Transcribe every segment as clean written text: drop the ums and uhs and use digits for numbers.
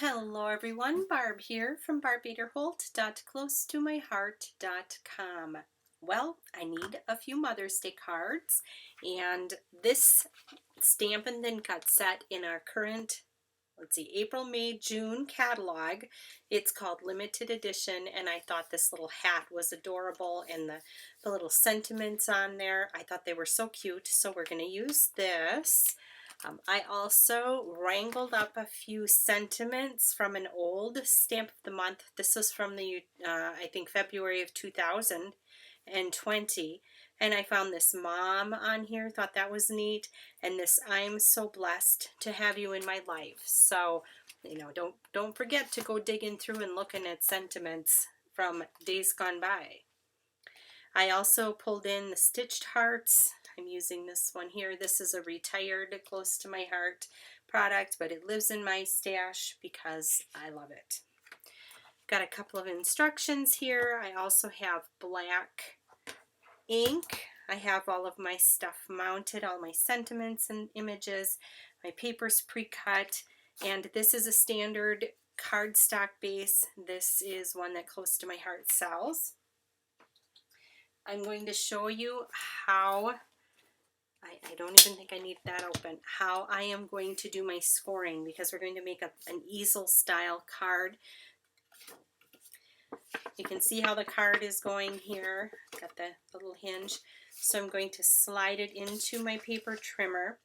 Hello everyone, Barb here from barbbaderholt.closetomyheart.com. Well, I need a few Mother's Day cards, and this Stampin' Thin Cut set in our current, April, May, June catalog. It's called Limited Edition, and I thought this little hat was adorable, and the little sentiments on there, I thought they were so cute, so we're going to use this. I also wrangled up a few sentiments from an old Stamp of the Month. This was from the, I think, February of 2020. And I found this mom on here, thought that was neat. And this, I'm so blessed to have you in my life. So, don't forget to go digging through and looking at sentiments from days gone by. I also pulled in the stitched hearts. I'm using this one here. This is a retired Close to My Heart product, but it lives in my stash because I love it. Got a couple of instructions here. I also have black ink. I have all of my stuff mounted, all my sentiments and images. My paper's pre-cut, and this is a standard cardstock base. This is one that Close to My Heart sells. I'm going to show you how, I don't even think I need that open, how I am going to do my scoring, because we're going to make an easel style card. You can see how the card is going here. Got the little hinge. So I'm going to slide it into my paper trimmer.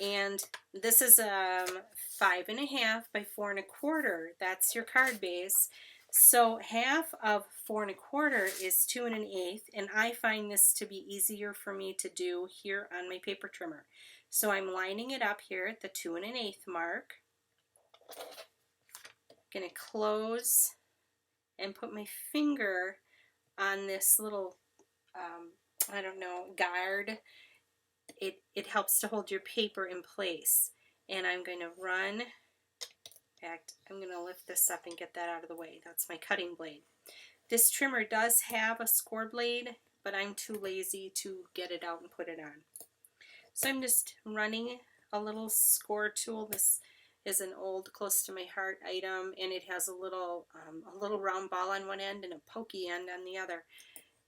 And this is 5.5 by 4 1/4. That's your card base. So half of 4 1/4 is 2 1/8, and I find this to be easier for me to do here on my paper trimmer. So I'm lining it up here at the 2 1/8 mark. Going to close and put my finger on this little, I don't know, guard. It helps to hold your paper in place. And I'm going to run. In fact, I'm going to lift this up and get that out of the way. That's my cutting blade. This trimmer does have a score blade, but I'm too lazy to get it out and put it on. So I'm just running a little score tool. This is an old Close to My Heart item, and it has a little round ball on one end and a pokey end on the other.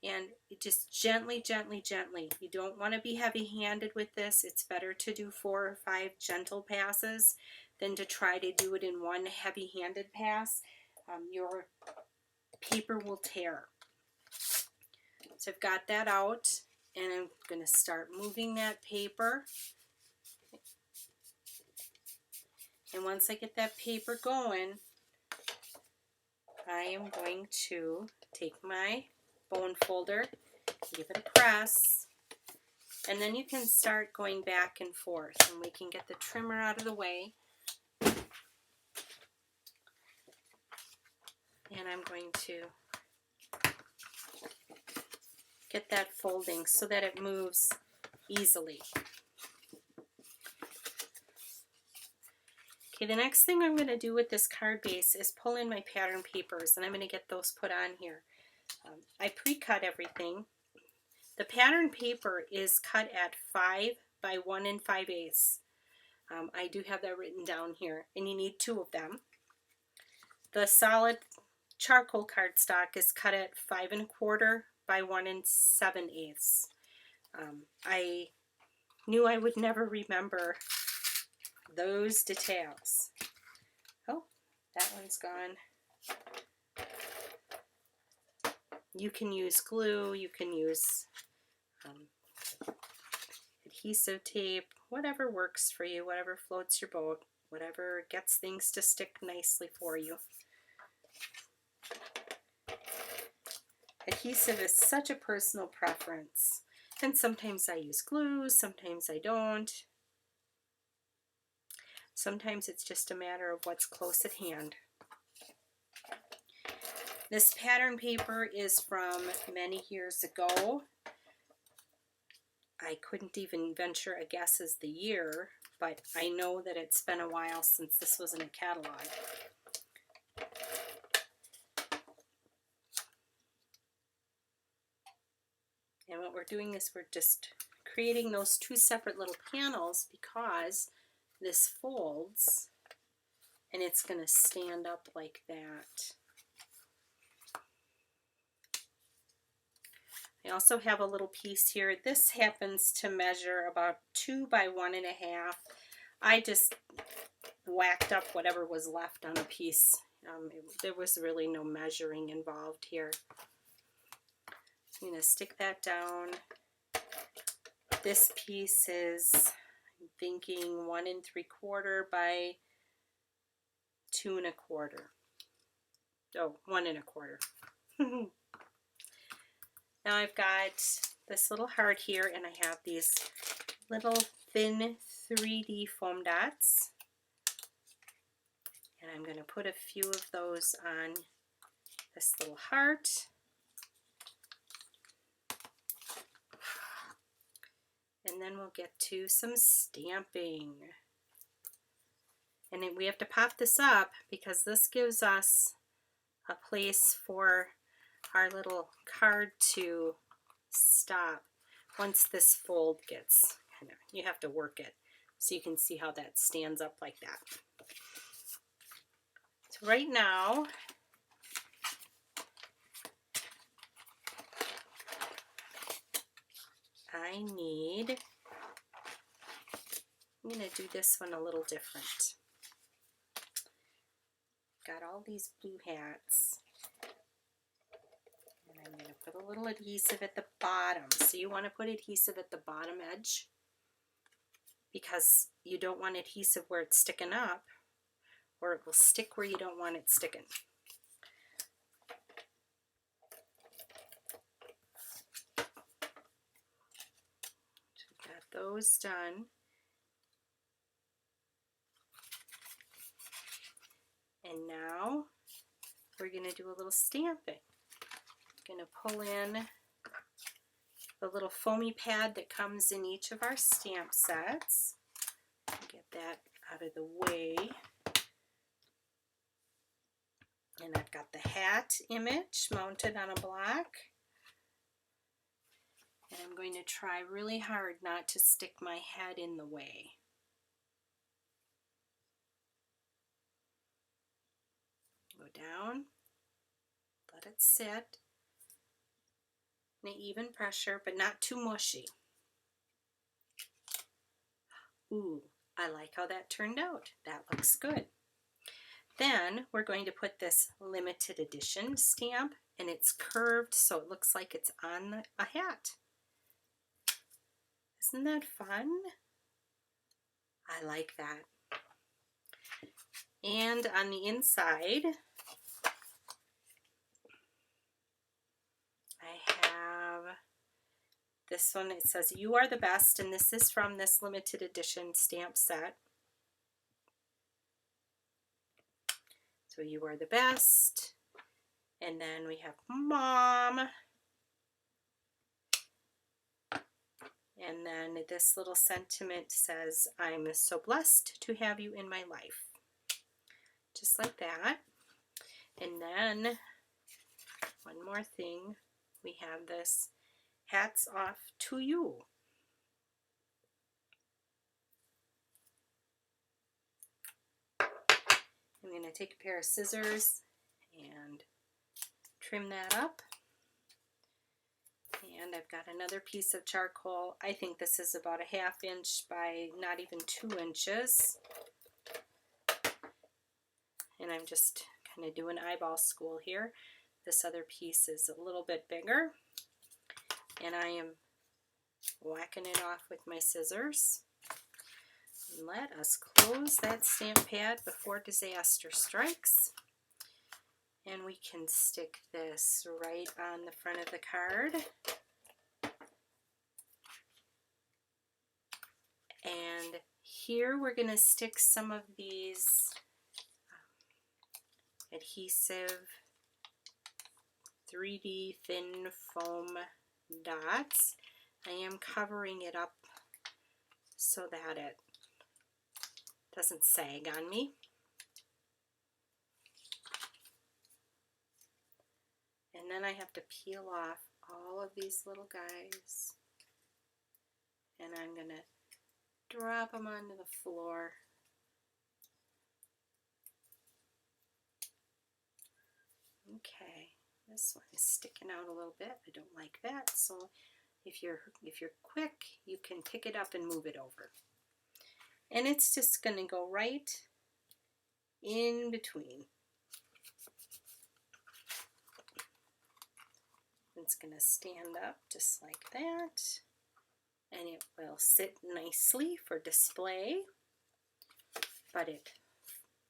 And just gently, gently, gently. You don't want to be heavy-handed with this. It's better to do 4 or 5 gentle passes than to try to do it in one heavy-handed pass. Your paper will tear. So I've got that out, and I'm going to start moving that paper. And once I get that paper going, I am going to take my bone folder, give it a press, and then you can start going back and forth, and we can get the trimmer out of the way. And I'm going to get that folding so that it moves easily. Okay, the next thing I'm going to do with this card base is pull in my pattern papers, and I'm going to get those put on here. I pre-cut everything. The pattern paper is cut at 5 by 1 5/8. I do have that written down here, and you need 2 of them. The solid charcoal cardstock is cut at 5 1/4 by 1 7/8. I knew I would never remember those details. Oh, that one's gone. You can use glue, you can use adhesive tape, whatever works for you, whatever floats your boat, whatever gets things to stick nicely for you. Adhesive is such a personal preference, and sometimes I use glue, sometimes I don't. Sometimes it's just a matter of what's close at hand. This pattern paper is from many years ago. I couldn't even venture a guess as the year, but I know that it's been a while since this was in a catalog. And what we're doing is we're just creating those 2 separate little panels because this folds and it's going to stand up like that. I also have a little piece here. This happens to measure about 2 by 1.5. I just whacked up whatever was left on a piece. There was really no measuring involved here. I'm going to stick that down. This piece is, I'm thinking, 1 3/4 by 2 1/4. Oh, 1 1/4. Now I've got this little heart here, and I have these little thin 3D foam dots. And I'm going to put a few of those on this little heart. And then we'll get to some stamping. And then we have to pop this up because this gives us a place for our little card to stop once this fold gets kind of, you have to work it so you can see how that stands up like that. So right now, I'm going to do this one a little different. Got all these blue hats. And I'm going to put a little adhesive at the bottom. So you want to put adhesive at the bottom edge because you don't want adhesive where it's sticking up, or it will stick where you don't want it sticking. So got those done. And now we're going to do a little stamping. I'm going to pull in the little foamy pad that comes in each of our stamp sets. Get that out of the way. And I've got the hat image mounted on a block. And I'm going to try really hard not to stick my head in the way. Go down, let it sit in an even pressure, but not too mushy. Ooh, I like how that turned out. That looks good. Then we're going to put this limited edition stamp, and it's curved so it looks like it's on a hat. Isn't that fun? I like that. And on the inside, I have this one. It says, "You are the best," and this is from this limited edition stamp set. So you are the best. And then we have Mom. And then this little sentiment says, "I'm so blessed to have you in my life." Just like that. And then one more thing, we have this "Hats off to you." I'm going to take a pair of scissors and trim that up. And I've got another piece of charcoal. I think this is about a 1/2 inch by not even 2 inches. And I'm just kind of doing eyeball school here. This other piece is a little bit bigger. And I am whacking it off with my scissors. And let us close that stamp pad before disaster strikes. And we can stick this right on the front of the card. And here we're going to stick some of these adhesive 3D thin foam dots. I am covering it up so that it doesn't sag on me. And then I have to peel off all of these little guys. And I'm going to drop them onto the floor. Okay, this one is sticking out a little bit. I don't like that, so if you're quick, you can pick it up and move it over. And it's just going to go right in between. It's going to stand up just like that, and it will sit nicely for display, but it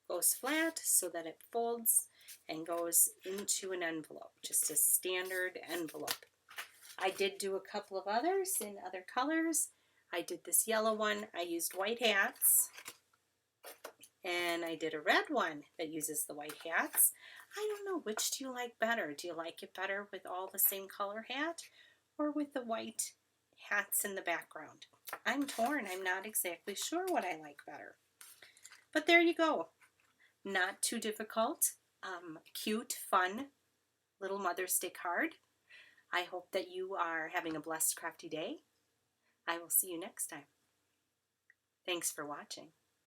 goes flat so that it folds and goes into an envelope, just a standard envelope. I did do a couple of others in other colors. I did this yellow one. I used white hats, and I did a red one that uses the white hats. I don't know, which do you like better? Do you like it better with all the same color hat or with the white hats in the background? I'm torn. I'm not exactly sure what I like better. But there you go. Not too difficult. Cute, fun little Mother's Day card. I hope that you are having a blessed crafty day. I will see you next time. Thanks for watching.